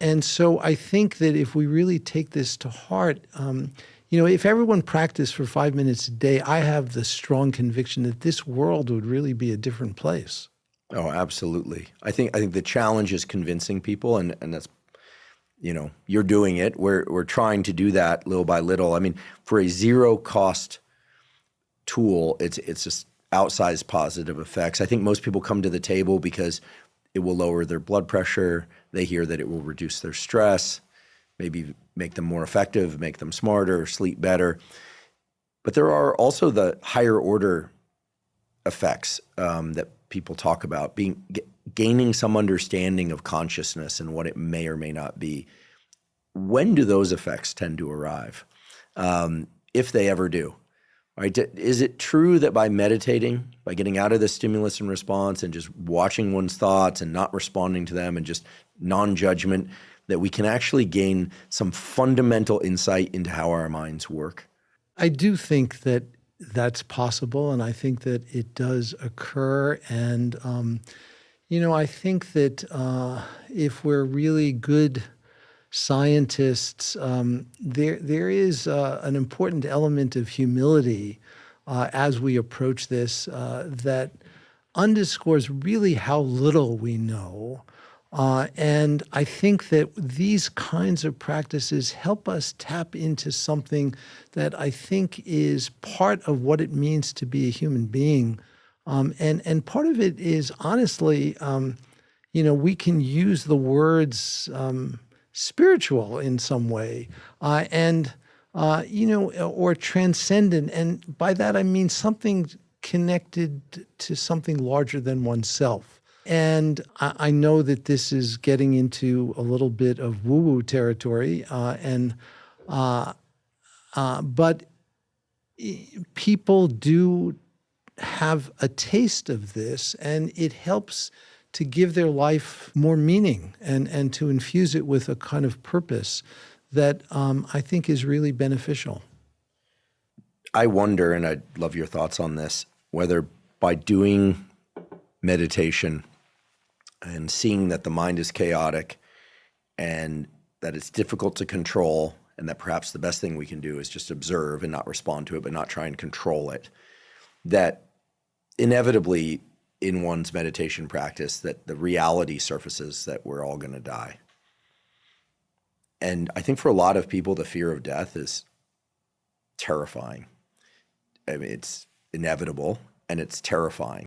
And so I think that if we really take this to heart, if everyone practiced for 5 minutes a day, I have the strong conviction that this world would really be a different place. Oh, absolutely. I think the challenge is convincing people, and that's, you're doing it. We're trying to do that little by little. I mean, for a zero cost tool, it's just outsized positive effects. I think most people come to the table because it will lower their blood pressure. They hear that it will reduce their stress, maybe make them more effective, make them smarter, sleep better. But there are also the higher order effects that people talk about, gaining some understanding of consciousness and what it may or may not be. When do those effects tend to arrive, if they ever do? Right? Is it true that by meditating, by getting out of the stimulus and response and just watching one's thoughts and not responding to them and just non-judgment, that we can actually gain some fundamental insight into how our minds work? I do think that that's possible, and I think that it does occur. And, I think that if we're really good scientists, there is an important element of humility as we approach this that underscores really how little we know. And I think that these kinds of practices help us tap into something that I think is part of what it means to be a human being. And part of it is, honestly, we can use the words spiritual in some way, or transcendent. And by that, I mean something connected to something larger than oneself. And I know that this is getting into a little bit of woo-woo territory, but people do have a taste of this, and it helps to give their life more meaning and to infuse it with a kind of purpose that I think is really beneficial. I wonder, and I'd love your thoughts on this, whether by doing meditation and seeing that the mind is chaotic and that it's difficult to control, and that perhaps the best thing we can do is just observe and not respond to it, but not try and control it, that inevitably in one's meditation practice, that the reality surfaces that we're all going to die. And I think for a lot of people, the fear of death is terrifying. I mean, it's inevitable and it's terrifying.